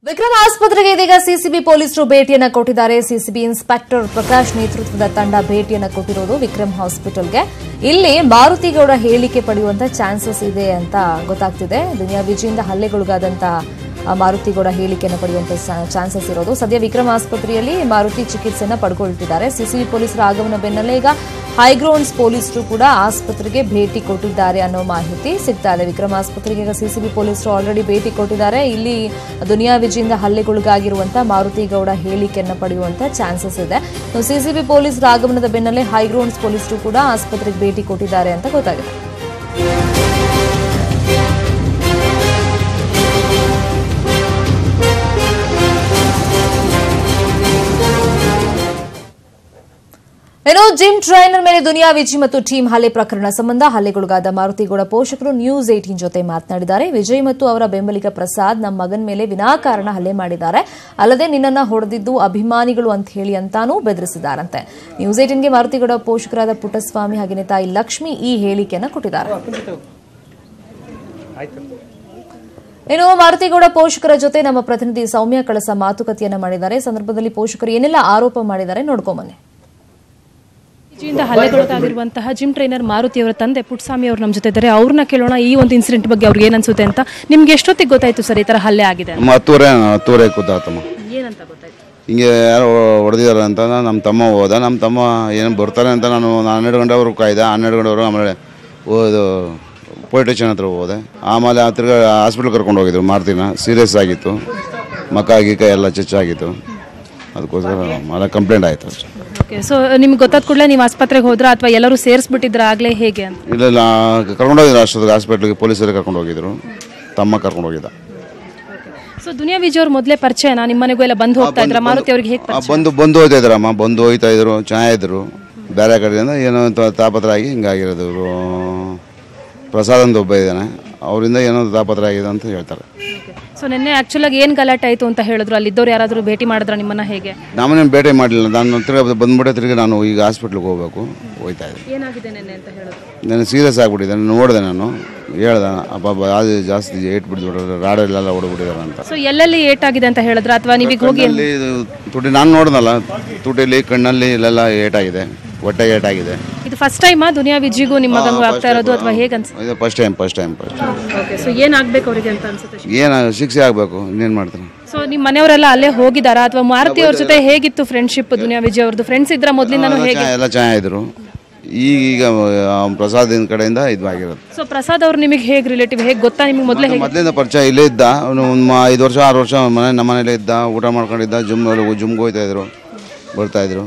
ವಿಕ್ರಮ್ ಆಸ್ಪತ್ರೆಗೆ ಇದೀಗ ಸಿಸಿಬಿ ಪೊಲೀಸರು ಭೇಟಿಯನ್ನ ಕೊಟ್ಟಿದ್ದಾರೆ. ಸಿಸಿಬಿ ಇನ್ಸ್ಪೆಕ್ಟರ್ ಪ್ರಕಾಶ್ ನೇತೃತ್ವದ ತಂಡ ಭೇಟಿಯನ್ನ ಕೊಟ್ಟಿರೋದು ವಿಕ್ರಮ್ ಹಾಸ್ಪಿಟಲ್ಗೆ. ಇಲ್ಲಿ ಮಾರುತಿಗೌಡ ಹೇಳಿಕೆ ಪಡೆಯುವಂತ ಚಾನ್ಸಸ್ ಇದೆ ಅಂತ ಗೊತ್ತಾಗ್ತಿದೆ. ದುನಿಯಾ ವಿಜಿಯಿಂದ ಹಲ್ಲೆಗೊಳಗಾದಂತ ಮಾರುತಿಗೌಡ ಹೇಳಿಕೆಯನ್ನು ಪಡೆಯುವಂತ ಚಾನ್ಸಸ್ ಇರೋದು. ಸದ್ಯ ವಿಕ್ರಮ್ ಆಸ್ಪತ್ರೆಯಲ್ಲಿ ಮಾರುತಿ ಚಿಕಿತ್ಸೆಯನ್ನು ಪಡ್ಕೊಳ್ತಿದ್ದಾರೆ. ಸಿಸಿಬಿ ಪೊಲೀಸರ ಆಗಮನ ಬೆನ್ನಲ್ಲೇ ಈಗ ಹೈಗ್ರೌಂಡ್ಸ್ ಪೊಲೀಸರು ಕೂಡ ಆಸ್ಪತ್ರೆಗೆ ಭೇಟಿ ಕೊಟ್ಟಿದ್ದಾರೆ ಅನ್ನೋ ಮಾಹಿತಿ ಸಿಗ್ತಾ ಇದೆ. ವಿಕ್ರಮ್ ಆಸ್ಪತ್ರೆಗೆ ಈಗ ಸಿಸಿಬಿ ಪೊಲೀಸರು ಆಲ್ರೆಡಿ ಭೇಟಿ ಕೊಟ್ಟಿದ್ದಾರೆ. ಇಲ್ಲಿ ದುನಿಯಾ ವಿಜಿಯಿಂದ ಹಲ್ಲೆಗೊಳಗಾಗಿರುವಂತಹ ಮಾರುತಿಗೌಡ ಹೇಳಿಕೆಯನ್ನು ಪಡೆಯುವಂತ ಚಾನ್ಸಸ್ ಇದೆ. ಸಿಸಿಬಿ ಪೊಲೀಸರ ಆಗಮನದ ಬೆನ್ನಲ್ಲೇ ಹೈಗ್ರೌಂಡ್ಸ್ ಪೊಲೀಸರು ಕೂಡ ಆಸ್ಪತ್ರೆಗೆ ಭೇಟಿ ಕೊಟ್ಟಿದ್ದಾರೆ ಅಂತ ಗೊತ್ತಾಗಿದೆ. ಇನ್ನು ಜಿಮ್ ಟ್ರೈನರ್ ಮೇಲೆ ದುನಿಯಾ ವಿಜಿ ಮತ್ತು ಟೀಮ್ ಹಲ್ಲೆ ಪ್ರಕರಣ ಸಂಬಂಧ ಹಲ್ಲೆಗೊಳಗಾದ ಮಾರುತಿಗೌಡ ಪೋಷಕರು ನ್ಯೂಸ್ 18 ಜೊತೆ ಮಾತನಾಡಿದ್ದಾರೆ. ವಿಜಯ್ ಮತ್ತು ಅವರ ಬೆಂಬಲಿಗ ಪ್ರಸಾದ್ ನಮ್ಮ ಮಗನ ಮೇಲೆ ವಿನಾಕಾರಣ ಹಲ್ಲೆ ಮಾಡಿದ್ದಾರೆ, ಅಲ್ಲದೆ ನಿನ್ನನ್ನ ಹೊಡೆದಿದ್ದು ಅಭಿಮಾನಿಗಳು ಅಂತ ಹೇಳಿ ಅಂತಾನೂ ಬೆದರಿಸಿದ್ದಾರಂತೆ. ನ್ಯೂಸ್ 18ಗೆ ಮಾರುತಿಗೌಡ ಪೋಷಕರಾದ ಪುಟ್ಟಸ್ವಾಮಿ ಹಾಗೆಯೇ ತಾಯಿ ಲಕ್ಷ್ಮಿ ಈ ಹೇಳಿಕೆಯನ್ನು ಕೊಟ್ಟಿದ್ದಾರೆ. ಇನ್ನು ಮಾರುತಿಗೌಡ ಪೋಷಕರ ಜೊತೆ ನಮ್ಮ ಪ್ರತಿನಿಧಿ ಸೌಮ್ಯ ಕಳಸ ಮಾತುಕತೆಯನ್ನ ಮಾಡಿದ್ದಾರೆ. ಸಂದರ್ಭದಲ್ಲಿ ಪೋಷಕರು ಏನೆಲ್ಲ ಆರೋಪ ಮಾಡಿದ್ದಾರೆ ನೋಡ್ಕೊಂಬನ್ನಿ. ವಿಜಿಯಿಂದ ಹಲ್ಲೆಗೊಳಗಾಗಿರುವಂತಹ ಜಿಮ್ ಟ್ರೈನರ್ ಮಾರುತಿ ಅವರ ತಂದೆ ಪುಟ್ಟಸ್ವಾಮಿ ಅವರು ನಮ್ಮ ಜೊತೆ ಇದ್ದಾರೆ. ಅವ್ರನ್ನ ಕೇಳೋಣ, ಈ ಒಂದು ಇನ್ಸಿಡೆಂಟ್ ಬಗ್ಗೆ ಅವ್ರಿಗೆ ಏನ್ ಅನ್ಸುತ್ತೆ ಅಂತ. ನಿಮ್ಗೆ ಎಷ್ಟೊತ್ತಿಗೆ ಗೊತ್ತಾಯ್ತು ಸರ್ ಈ ತರ ಹಲ್ಲೆ ಆಗಿದೆ? ಹತ್ತೂವರೆ ಗೊತ್ತಾಯ್ತಮ್ಮ. ಏನಂತ ಗೊತ್ತಾಯ್ತು? ಹಿಂಗೆ ಯಾರು ಹೊಡೆದಿದ್ದಾರೆ ಅಂತ ನಮ್ಮ ತಮ್ಮ ಹೋದ. ನಮ್ಮ ತಮ್ಮ ಏನು ಬರ್ತಾರೆ ಅಂತ ನಾನು 12 ಗಂಟೆವರೆಗೂ ಕಾಯ್ದೆ. 12 ಗಂಟೆವರೆಗೂ ಆಮೇಲೆ ಇದು ಪೊಲೀಸ್ ಸ್ಟೇಷನ್ ಹತ್ರ ಹೋದೆ. ಆಮೇಲೆ ತಿರ್ಗಾ ಹಾಸ್ಪಿಟ್ಲ್ ಕರ್ಕೊಂಡು ಹೋಗಿದ್ರು. ಮಾರುತಿನ ಸೀರಿಯಸ್ ಆಗಿತ್ತು, ಮಕ್ಕ ಗೀಕ ಎಲ್ಲ ಚಚ್ಚಾಗಿತ್ತು. ಅದಕ್ಕೋಸ್ಕರ ಕಂಪ್ಲೇಂಟ್ ಆಯಿತು ಅಷ್ಟೇ. ಸೊ ನಿಮ್ಗೆ ಗೊತ್ತಾದ ಕೂಡಲೇ ನೀವು ಆಸ್ಪತ್ರೆಗೆ ಹೋದ್ರ ಅಥವಾ ಎಲ್ಲರೂ ಸೇರಿಸ್ಬಿಟ್ಟಿದ್ರ ಆಗ್ಲೇ ಹೇಗೆ ಅಂತ? ಇಲ್ಲ ಕರ್ಕೊಂಡೋಗಿದ್ರು ಅಷ್ಟೊತ್ತಿಗೆ ಹಾಸ್ಪಿಟ್ಲಿಗೆ. ಪೊಲೀಸರಿಗೆ ಕರ್ಕೊಂಡು ಹೋಗಿದ್ರು, ತಮ್ಮ ಕರ್ಕೊಂಡು ಹೋಗಿದ್ದ. ಸೊ ದುನಿಯಾ ವಿಜಯ್ ಅವ್ರ ಮೊದಲೇ ಪರಿಚಯನಾ? ನಿಮ್ಮ ಮನೆಗೂ ಎಲ್ಲ ಬಂದು ಹೋಗ್ತಾ ಇದ್ರ? ಮಾರುತಿ ಅವ್ರಿಗೆ ಹೇಗೆ ಬಂದು ಹೋಗ್ತಾ ಇದ್ರಮ್ಮ, ಬಂದು ಹೋಗ್ತಾ ಇದ್ರು, ಚೆನ್ನಾಗಿದ್ರು. ಬೇರೆ ಕಡೆಯಿಂದ ಏನೋ ತಾಪತ್ರ ಆಗಿ ಹಿಂಗಾಗಿರೋದು. ಇವರು ಪ್ರಸಾದ್ ಅಂತ ಒಬ್ಬ ಇದ್ದಾನೆ, ಅವರಿಂದ ಏನೋ ತಾಪತ್ರ ಆಗಿದೆ ಅಂತ ಹೇಳ್ತಾರೆ. ಸೊ ನಿನ್ನೆ ಆಕ್ಚುಲಾಗಿ ಏನು ಗಲಾಟೆ ಆಯಿತು ಅಂತ ಹೇಳಿದ್ರು? ಅಲ್ಲಿದ್ದವ್ರು ಯಾರಾದರೂ ಭೇಟಿ ಮಾಡಿದ್ರ ನಿಮ್ಮನ್ನ? ಹೇಗೆ? ನಮ್ಮನ್ನೇನು ಭೇಟಿ ಮಾಡಲಿಲ್ಲ. ನಾನು ತಿರ್ಗಿ ಬಂದ್ಬಿಟ್ಟೆ. ತಿರ್ಗಿ ನಾನು ಈಗ ಹಾಸ್ಪಿಟ್ಲಿಗೆ ಹೋಗ್ಬೇಕು, ಹೋಗ್ತಾ ಇದ್ದೆ. ಏನಾಗಿದೆ ನೆನ್ನೆ ಅಂತ ಹೇಳಿದ್ರು? ನಾನು ಸೀರಿಯಸ್ ಆಗಿಬಿಟ್ಟಿದ್ದೆ. ನೋಡಿದೆ, ನಾನು ಹೇಳ್ದೆ ಅಪ್ಪ ಅದು ಜಾಸ್ತಿ ಏಟ್ ಬಿಡ್ಬಿಟ್ರೆ ರಾಡೆಲ್ಲ ಹೊಡೆದ್ಬಿಟ್ಟಿದ್ದಾರೆ ಅಂತ. ಸೊ ಎಲ್ಲೆಲ್ಲಿ ಏಟಾಗಿದೆ ಅಂತ ಹೇಳಿದ್ರ ಅಥವಾ ನೀವೀಗ ಹೋಗಿ? ತುಟಿ ನಾನು ನೋಡ್ದಲ್ಲ, ತುಟಿಲಿ ಕಣ್ಣಲ್ಲಿ ಇಲ್ಲೆಲ್ಲ ಏಟಾಗಿದೆ, ಹೊಟ್ಟೆ ಏಟಾಗಿದೆ. ಇದು ಫಸ್ಟ್ ಟೈಮಾ ದುನಿಯಾ ವಿಜಿಗೂ ನಿಮ್ಮ ಮಗನಿಗೂ ಆಗ್ತಾ ಇರೋದು ಅಥವಾ ಹೇಗೆ ಅನ್ಸುತ್ತೆ? ಇದು ಫಸ್ಟ್ ಟೈಮ್. ಓಕೆ. ಸೊ ಏನಾಗಬೇಕು ಅವರಿಗೆ ಅಂತ ಅನ್ಸುತ್ತೆ? ಏನು ಶಿಕ್ಷೆ ಆಗಬೇಕು, ಇನ್ನೇನು ಮಾಡ್ತಾರೆ. ಸೊ ನಿಮ್ಮ ಮನೆಯವರೆಲ್ಲ ಅಲ್ಲೇ ಹೋಗಿದಾರಾ ಅಥವಾ ಮಾರುತಿ ಅವ್ರ ಜೊತೆ ಹೇಗಿತ್ತು ಫ್ರೆಂಡ್ಶಿಪ್? ದುನಿಯಾ ವಿಜಯ್ ಅವ್ರದ್ದು ಫ್ರೆಂಡ್ಸ್ ಇದ್ರ ಮೊದಲಿಂದನೂ? ಹೇಗೆ? ಎಲ್ಲ ಚೆನ್ನಾಗಿದ್ರು. ಈಗ ಪ್ರಸಾದ್ ಕಡೆಯಿಂದ ಇದು ಆಗಿರೋದು. ಸೊ ಪ್ರಸಾದ್ ಅವ್ರು ನಿಮಗೆ ಹೇಗೆ ರಿಲೇಟಿವ್, ಹೇಗೆ ಗೊತ್ತಾ ನಿಮಗೆ? ಮೊದಲಿಂದ ಪರಿಚಯ. ಇಲ್ಲೇ ಇದ್ದ, ಅವನು 5 ವರ್ಷ 6 ವರ್ಷ ನಮ್ಮ ಮನೇಲೇ ಇದ್ದ, ಊಟ ಮಾಡ್ಕೊಂಡಿದ್ದ. ಜಿಮ್ಗೆ ಹೋಗ್ತಾ ಇದ್ರು, ಬರ್ತಾ ಇದ್ರು.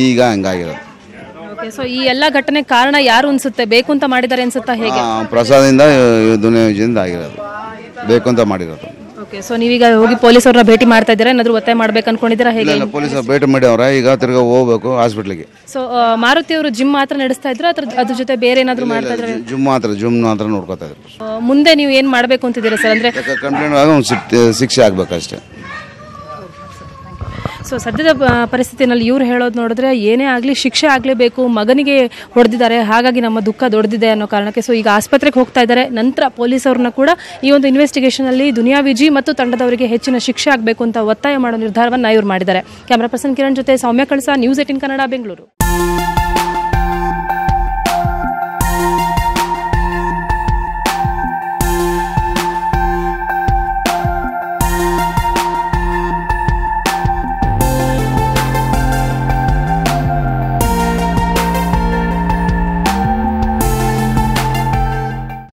ಈಗ ಹಂಗಾಗಿರೋದು. ಓಕೆ. ಸೊ ಈ ಎಲ್ಲ ಘಟನೆ ಕಾರಣ ಯಾರು ಅನ್ಸುತ್ತೆ? ಬೇಕು ಅಂತ ಮಾಡಿದ್ದಾರೆ ಅನ್ಸುತ್ತಾ? ಹೇಗೆ? ಪ್ರಸಾದಿಂದ ದುನಿಯಾ ವಿಜಯಿಂದ ಆಗಿರೋದು, ಬೇಕು ಅಂತ ಮಾಡಿರೋದು. ಓಕೆ. ಸೊ ನೀವೀಗ ಹೋಗಿ ಪೊಲೀಸ್ ಅವ್ರನ್ನ ಭೇಟಿ ಮಾಡ್ತಾ ಇದ್ದೀರಾ? ಏನಾದ್ರು ಒತ್ತಾಯ ಮಾಡ್ಬೇಕು ಅನ್ಕೊಂಡಿದ್ದೀರಾ? ಹೇಗೆ? ಪೊಲೀಸರು ಭೇಟಿ ಮಾಡಿ ಅವ್ರ ಈಗ ತಿರ್ಗಾ ಹೋಗ್ಬೇಕು ಹಾಸ್ಪಿಟ್ಲಿಗೆ. ಸೊ ಮಾರುತಿ ಅವರು ಜಿಮ್ ಮಾತ್ರ ನಡೆಸ್ತಾ ಇದ್ರ ಅದ್ರ ಜೊತೆ ಬೇರೆ ಏನಾದ್ರು ಮಾಡ್ತಾ ಇದ್ರೆ? ಜಿಮ್ ಮಾತ್ರ ನೋಡ್ಕೊತಾ ಇದ್ರು. ಮುಂದೆ ನೀವು ಏನ್ ಮಾಡ್ಬೇಕು ಅಂತಿದ್ದೀರಾ ಸರ್? ಅಂದ್ರೆ ಕಂಪ್ಲೇಂಟ್ ಶಿಕ್ಷೆ ಆಗ್ಬೇಕಷ್ಟೇ. ಸೊ ಸದ್ಯದ ಪರಿಸ್ಥಿತಿನಲ್ಲಿ ಇವ್ರು ಹೇಳೋದು ನೋಡಿದ್ರೆ ಏನೇ ಆಗಲಿ ಶಿಕ್ಷೆ ಆಗಲೇಬೇಕು. ಮಗನಿಗೆ ಹೊಡೆದಿದ್ದಾರೆ, ಹಾಗಾಗಿ ನಮ್ಮ ದುಃಖ ದೊಡ್ಡದಿದೆ ಅನ್ನೋ ಕಾರಣಕ್ಕೆ ಸೊ ಈಗ ಆಸ್ಪತ್ರೆಗೆ ಹೋಗ್ತಾ ಇದ್ದಾರೆ. ನಂತರ ಪೊಲೀಸವ್ರನ್ನ ಕೂಡ ಈ ಒಂದು ಇನ್ವೆಸ್ಟಿಗೇಷನಲ್ಲಿ ದುನಿಯಾ ವಿಜಿ ಮತ್ತು ತಂಡದವರಿಗೆ ಹೆಚ್ಚಿನ ಶಿಕ್ಷೆ ಆಗಬೇಕು ಅಂತ ಒತ್ತಾಯ ಮಾಡೋ ನಿರ್ಧಾರವನ್ನು ಇವ್ರು ಮಾಡಿದ್ದಾರೆ. ಕ್ಯಾಮರಾ ಪರ್ಸನ್ ಕಿರಣ್ ಜೊತೆ ಸೌಮ್ಯ ಕಳಸ, ನ್ಯೂಸ್ 18 ಕನ್ನಡ, ಬೆಂಗಳೂರು.